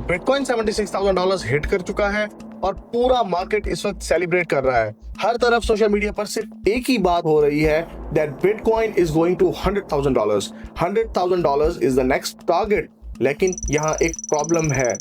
Bitcoin $76,000 hit कर चुका है और पूरा मार्केट इस वक्त सेलिब्रेट कर रहा है। हर तरफ सोशल मीडिया पर सिर्फ एक ही बात हो रही है that bitcoin is going to $100,000। $100,000 is the next target. लेकिन यहाँ एक प्रॉब्लम है।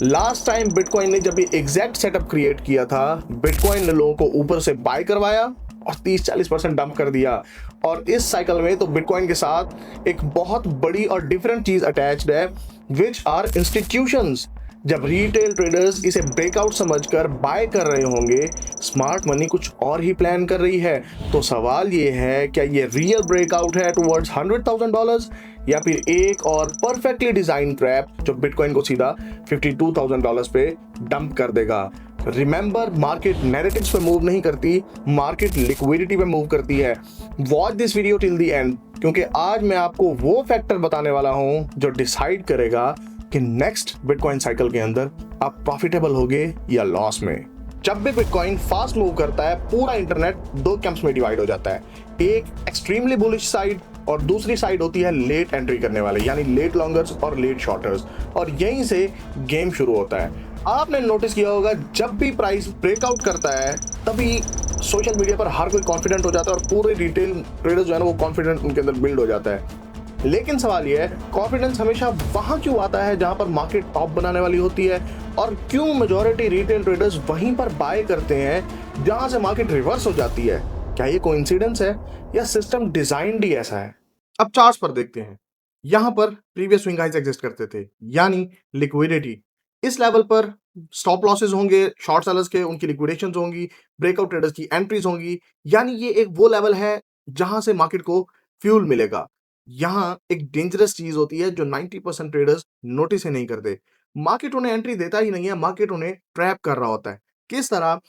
लास्ट टाइम बिटकॉइन ने जब ये एग्जैक्ट सेटअप क्रिएट किया था, बिटकॉइन ने लोगों को ऊपर से बाय करवाया और 30-40% डंप कर दिया। और इस साइकिल में तो बिटकॉइन के साथ एक बहुत बड़ी और डिफरेंट चीज अटैच्ड है, विच आर इंस्टीट्यूशंस। जब रिटेल ट्रेडर्स इसे ब्रेकआउट समझकर बाय कर रहे होंगे, स्मार्ट मनी कुछ और ही प्लान कर रही है। तो सवाल ये है, क्या ये रियल ब्रेकआउट है टुवर्ड्स $100,000 या फिर एक और परफेक्टली डिजाइन ट्रैप जो बिटकॉइन को सीधा $52,000 पे डंप कर देगा। रिमेंबर, मार्केट नैरेटिव्स पे मूव नहीं करती, मार्केट लिक्विडिटी पे मूव करती है। Watch this video till the end, क्योंकि आज मैं आपको वो फैक्टर बताने वाला हूं जो डिसाइड करेगा कि नेक्स्ट बिटकॉइन साइकिल के अंदर आप प्रॉफिटेबल होगे या लॉस में। जब भी बिटकॉइन फास्ट मूव करता है, पूरा इंटरनेट दो कैंप्स में डिवाइड हो जाता है। एक एक्सट्रीमली बुलिश साइड और दूसरी साइड होती है लेट एंट्री करने वाले, यानी लेट लॉन्गर्स और लेट शॉर्टर्स। और यहीं से गेम शुरू होता है। आपने नोटिस किया होगा, जब भी प्राइस ब्रेकआउट करता है तभी सोशल मीडिया पर हर कोई कॉन्फिडेंट हो जाता है और पूरे रिटेल ट्रेडर्स जो है ना, वो कॉन्फिडेंट उनके अंदर बिल्ड हो जाता है। लेकिन सवाल यह है, कॉन्फिडेंस हमेशा वहां क्यों आता है जहां पर मार्केट टॉप बनाने वाली होती है, और क्यों मेजॉरिटी रिटेल ट्रेडर्स वहीं पर बाय करते हैं जहां से मार्केट रिवर्स हो जाती है? क्या ये कोइंसिडेंस है या सिस्टम डिजाइन्ड ही ऐसा है? अब चार्ट्स पर देखते हैं। यहां पर प्रीवियस स्विंग हाइज एग्जिस्ट करते थे, यानी लिक्विडिटी। इस लेवल पर स्टॉप लॉसेस होंगे शॉर्ट सेलर्स के, उनकी लिक्विडेशंस होंगी, ब्रेकआउट ट्रेडर्स की एंट्रीज होंगी। यानी ये एक वो लेवल है जहां से मार्केट को फ्यूल मिलेगा। यहाँ एक डेंजरस चीज होती है जो 90% ट्रेडर्स नोटिस ही नहीं करते। मार्केट उन्हें एंट्री देता ही नहीं है, मार्केट उन्हें ट्रैप कर रहा होता है। किस तरह?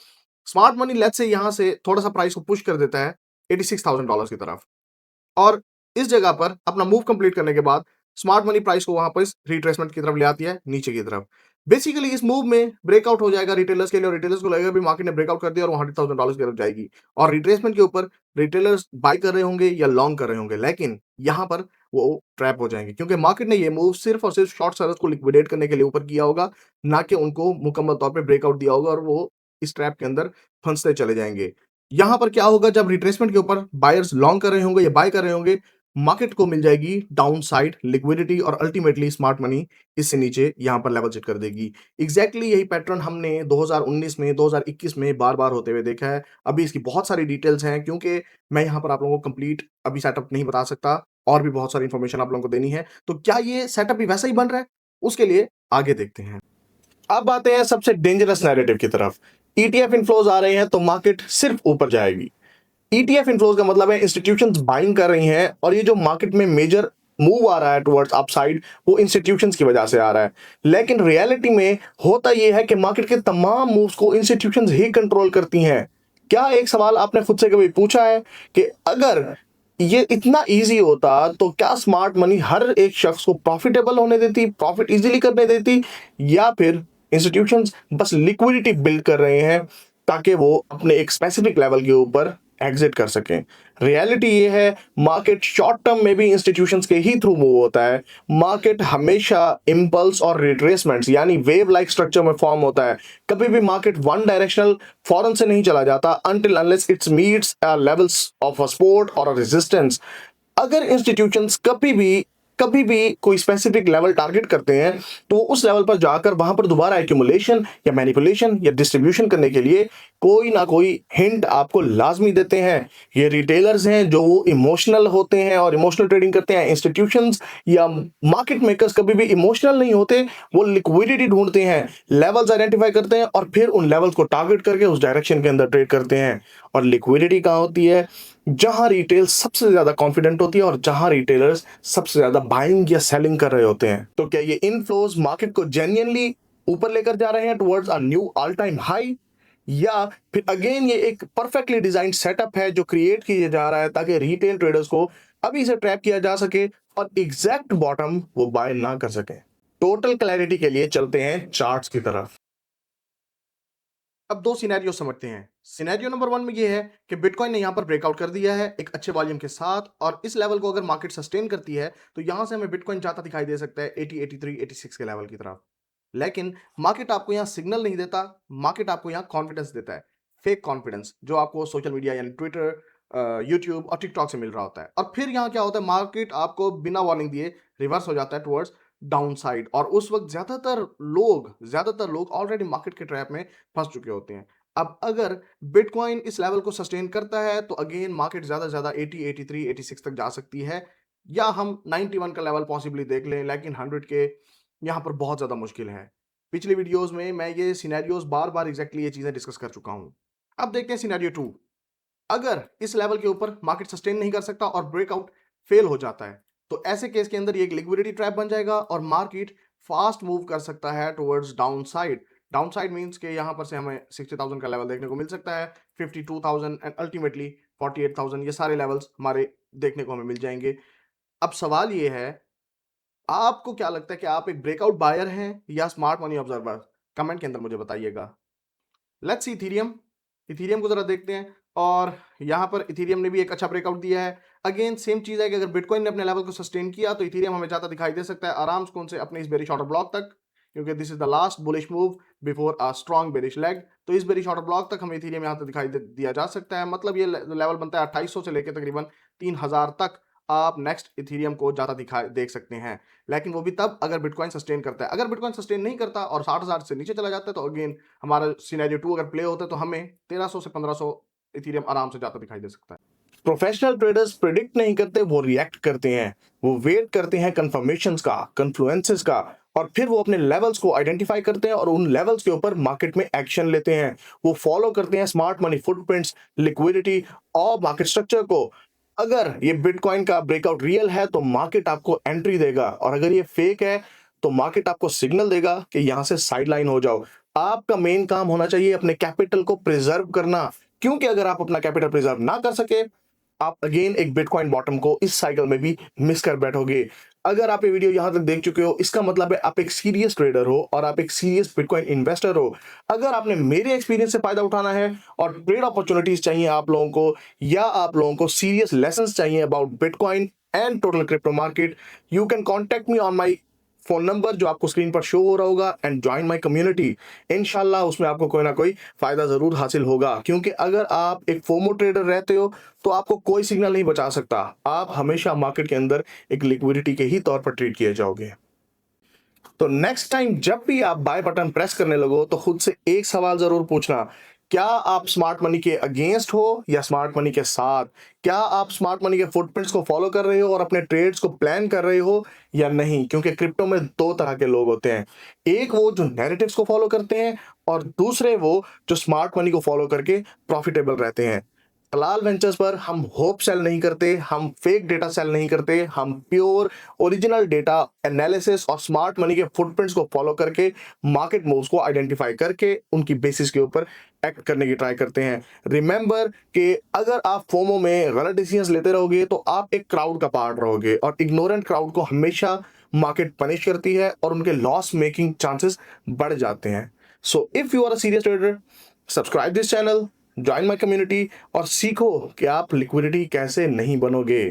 स्मार्ट मनी लेट्स से यहां से थोड़ा सा प्राइस को पुश कर देता है $86,000 की तरफ, और इस जगह पर अपना मूव कंप्लीट करने के बाद स्मार्ट मनी प्राइस को वहां पर रिट्रेसमेंट की तरफ ले आती है, नीचे की तरफ। बेसिकली इस मूव में ब्रेकआउट हो जाएगा रिटेलर्स के लिए, और रिटेलर्स को लगेगा भी मार्केट ने ब्रेकआउट कर दिया और वो $100,000 की तरफ जाएगी, और रिट्रेसमेंट के ऊपर रिटेलर्स बाय कर रहे होंगे या लॉन्ग कर रहे होंगे। लेकिन यहां पर वो ट्रैप हो जाएंगे, क्योंकि मार्केट ने ये मूव सिर्फ और सिर्फ शॉर्ट सेलर्स को लिक्विडेट करने के लिए ऊपर किया होगा, ना कि उनको मुकम्मल तौर पर ब्रेकआउट दिया होगा, और वो इस ट्रैप के अंदर फंसते चले जाएंगे। यहां पर क्या होगा, जब रिट्रेसमेंट के ऊपर बायर्स लॉन्ग कर रहे होंगे या बाय कर रहे होंगे, मार्केट को मिल जाएगी डाउन साइड लिक्विडिटी, और अल्टीमेटली स्मार्ट मनी इससे नीचे यहां पर लेवल सेट कर देगी। एग्जैक्टली यही पैटर्न हमने 2019 में, 2021 में बार बार होते हुए देखा है। अभी इसकी बहुत सारी डिटेल्स हैं, क्योंकि मैं यहां पर आप लोगों को कंप्लीट अभी सेटअप नहीं बता सकता, और भी बहुत सारी इंफॉर्मेशन आप लोगों को देनी है। तो क्या ये सेटअप भी वैसा ही बन रहा है? उसके लिए आगे देखते हैं। अब आते हैं सबसे डेंजरस नैरेटिव की तरफ। ईटीएफ इनफ्लोज आ रहे हैं तो मार्केट सिर्फ ऊपर जाएगी। ईटीएफ इनफ्लोज का मतलब है इंस्टीट्यूशंस बाइंग कर रही हैं, और ये जो मार्केट में मेजर मूव आ रहा है टुवर्ड्स अपसाइड, वो इंस्टीट्यूशंस की वजह से आ रहा है। लेकिन रियलिटी में होता ये है कि मार्केट के तमाम मूव्स को इंस्टीट्यूशंस ही कंट्रोल करती हैं। क्या एक सवाल आपने खुद से कभी पूछा है कि अगर ये इतना इजी होता तो क्या स्मार्ट मनी हर एक शख्स को प्रॉफिटेबल होने देती, प्रॉफिट इजीली करने देती, या फिर इंस्टीट्यूशंस बस लिक्विडिटी बिल्ड कर रहे हैं ताकि वो अपने एक स्पेसिफिक लेवल के ऊपर एग्जिट कर सकें? रियलिटी ये है, मार्केट शॉर्ट टर्म में भी इंस्टीट्यूशंस के ही थ्रू मूव होता है। मार्केट हमेशा इंपल्स और रिट्रेसमेंट्स यानी वेव लाइक स्ट्रक्चर में फॉर्म होता है। कभी भी मार्केट वन डायरेक्शनल फौरन से नहीं चला जाता until unless it meets levels of a support or a resistance। अगर इंस्टीट्यूशंस कभी भी कोई स्पेसिफिक लेवल टारगेट करते हैं, तो उस लेवल पर जाकर वहां पर दोबारा एक्यूमुलेशन या मैनिपुलेशन या डिस्ट्रीब्यूशन करने के लिए कोई ना कोई हिंट आपको लाजमी देते हैं। ये रिटेलर्स हैं जो वो इमोशनल होते हैं और इमोशनल ट्रेडिंग करते हैं। इंस्टीट्यूशंस या मार्केट मेकर्स कभी भी इमोशनल नहीं होते, वो लिक्विडिटी ढूंढते हैं, लेवल्स आइडेंटिफाई करते हैं और फिर उन लेवल्स को टारगेट करके उस डायरेक्शन के अंदर ट्रेड करते हैं। और लिक्विडिटी कहाँ होती है? जहां रिटेल सबसे ज्यादा कॉन्फिडेंट होती है और जहां रिटेलर्स सबसे ज्यादा बाइंग या सेलिंग कर रहे होते हैं। तो क्या ये इनफ्लोज मार्केट को जेन्युइनली ऊपर लेकर जा रहे हैं towards a knew all time high, या फिर अगेन ये एक परफेक्टली डिजाइन सेटअप है जो क्रिएट किया जा रहा है ताकि रिटेल ट्रेडर्स को अभी से ट्रैप किया जा सके और एग्जैक्ट बॉटम वो बाय ना कर सके? टोटल क्लैरिटी के लिए चलते हैं चार्ट्स की तरफ। अब दो सिनेरियो समझते हैं। सिनेरियो नंबर 1 में ये है कि बिटकॉइन ने यहां पर ब्रेकआउट कर दिया है एक अच्छे वॉल्यूम के साथ, और इस लेवल को अगर मार्केट सस्टेन करती है तो यहां से हमें बिटकॉइन जाता दिखाई दे सकता है 80, 83, 86 के लेवल की तरफ। लेकिन मार्केट आपको यहाँ सिग्नल नहीं देता, मार्केट आपको यहाँ कॉन्फिडेंस देता है, फेक कॉन्फिडेंस जो आपको सोशल मीडिया यानी ट्विटर, यूट्यूब और टिकटॉक से मिल रहा होता है। और फिर यहाँ क्या होता है, मार्केट आपको बिना वार्निंग दिए रिवर्स हो जाता है टुवर्ड्स डाउन साइड, और उस वक्त ज्यादातर लोग ऑलरेडी मार्केट के ट्रैप में फंस चुके होते हैं। अब अगर बिटकॉइन इस लेवल को सस्टेन करता है तो अगेन मार्केट ज्यादा से ज्यादा 80, 83, 86 तक जा सकती है, या हम 91 का लेवल पॉसिबली देख लें, लेकिन 100 के यहाँ पर बहुत ज्यादा मुश्किल है। पिछली वीडियोस में मैं ये सिनेरियोस बार बार एग्जैक्टली ये चीजें डिस्कस कर चुका हूं। अब देखते हैं सिनेरियो 2। अगर इस लेवल के ऊपर मार्केट सस्टेन नहीं कर सकता और ब्रेकआउट फेल हो जाता है, तो ऐसे केस के अंदर ये एक लिक्विडिटी ट्रैप बन जाएगा और मार्केट फास्ट मूव कर सकता है towards down side. Down side means के यहाँ पर से हमें 60,000 का लेवल देखने को मिल सकता है, 52,000 एंड अल्टीमेटली 48,000, ये सारे लेवल्स हमारे देखने को हमें मिल जाएंगे। अब सवाल ये है, आपको क्या लगता है कि आप एक ब्रेकआउट बायर हैं या स्मार्ट मनी ऑब्जर्वर? कमेंट के अंदर मुझे बताइएगा। Let's see Ethereum. इथेरियम को जरा देखते हैं, और यहां पर इथेरियम ने भी एक अच्छा ब्रेकआउट दिया है। अगेन सेम चीज है कि अगर बिटकॉइन ने अपने लेवल को सस्टेन किया तो इथेरियम हमें जाता दिखाई दे सकता है आराम से अपने इस बेरिश ऑर्डर ब्लॉक तक, क्योंकि this is the last bullish move before a strong bearish leg. तो इस बेरिश ऑर्डर ब्लॉक तक हमें इथेरियम यहां तक दिया जा सकता है। मतलब ये लेवल बनता है 2800 से लेकर तकरीबन 3000 तक आप नेक्स्ट इथेरियम को जाता देख सकते हैं। लेकिन वो भी तब अगर बिटकॉइन सस्टेन करता है। अगर बिटकॉइन सस्टेन नहीं करता और 60,000 से नीचे चला जाता है तो अगेन हमारा सिनेरियो 2 अगर प्ले होता है तो हमें 1300 से 1500 इथेरियम आराम से जाता दिखाई दे सकता है। प्रोफेशनल ट्रेडर्स प्रिडिक्ट नहीं करते, वो रिएक्ट करते हैं। वो वेट करते हैं कंफर्मेशंस का, कन्फ्लुएंसेस का, और फिर वो अपने लेवल्स को आइडेंटिफाई करते हैं और उन लेवल्स के ऊपर मार्केट में एक्शन लेते हैं। वो फॉलो करते हैं स्मार्ट मनी फुटप्रिंट्स, लिक्विडिटी और मार्केट स्ट्रक्चर को। अगर ये बिटकॉइन का ब्रेकआउट रियल है तो मार्केट आपको एंट्री देगा, और अगर ये फेक है तो मार्केट आपको सिग्नल देगा कि यहां से साइडलाइन हो जाओ। आपका मेन काम होना चाहिए अपने कैपिटल को प्रिजर्व करना, क्योंकि अगर आप अपना कैपिटल प्रिजर्व ना कर सके, आप अगेन एक बिटकॉइन बॉटम को इस साइकिल में भी मिस कर बैठोगे। अगर आप ये वीडियो यहां तक देख चुके हो, इसका मतलब है आप एक सीरियस ट्रेडर हो और आप एक सीरियस बिटकॉइन इन्वेस्टर हो। अगर आपने मेरे एक्सपीरियंस से फायदा उठाना है और ट्रेड अपॉर्चुनिटीज चाहिए आप लोगों को, या आप लोगों को सीरियस लेसन्स चाहिए about bitcoin and total crypto market, you can contact me on my phone number जो आपको स्क्रीन पर शो हो रहा होगा, एंड ज्वाइन माय कम्युनिटी। इंशाल्लाह उसमें आपको कोई ना कोई फायदा जरूर हासिल होगा, क्योंकि अगर आप एक फोमो ट्रेडर रहते हो तो आपको कोई सिग्नल नहीं बचा सकता। आप हमेशा मार्केट के अंदर एक लिक्विडिटी के ही तौर पर ट्रीट किए जाओगे। तो नेक्स्ट टाइम जब भी आप बाय बटन प्रेस करने लगो तो खुद से एक सवाल जरूर पूछना, क्या आप स्मार्ट मनी के अगेंस्ट हो या स्मार्ट मनी के साथ? क्या आप स्मार्ट मनी के फुटप्रिंट्स को फॉलो कर रहे हो और अपने ट्रेड्स को प्लान कर रहे हो या नहीं? क्योंकि क्रिप्टो में दो तरह के लोग होते हैं, एक वो जो नैरेटिव्स को फॉलो करते हैं और दूसरे वो जो स्मार्ट मनी को फॉलो करके प्रॉफिटेबल रहते हैं। कलाल वेंचर्स पर हम होप सेल नहीं करते, हम फेक डेटा सेल नहीं करते, हम प्योर ओरिजिनल डेटा एनालिसिस और स्मार्ट मनी के फुटप्रिंट्स को फॉलो करके मार्केट मूव्स को आइडेंटिफाई करके उनकी बेसिस के ऊपर एक्ट करने की ट्राई करते हैं। रिमेंबर कि अगर आप फोमो में गलत डिसीजंस लेते रहोगे तो आप एक क्राउड का पार्ट रहोगे, और इग्नोरेंट क्राउड को हमेशा मार्केट पनिश करती है और उनके लॉस मेकिंग चांसेस बढ़ जाते हैं। So if you are a serious trader, subscribe this channel, join my community और सीखो कि आप लिक्विडिटी कैसे नहीं बनोगे।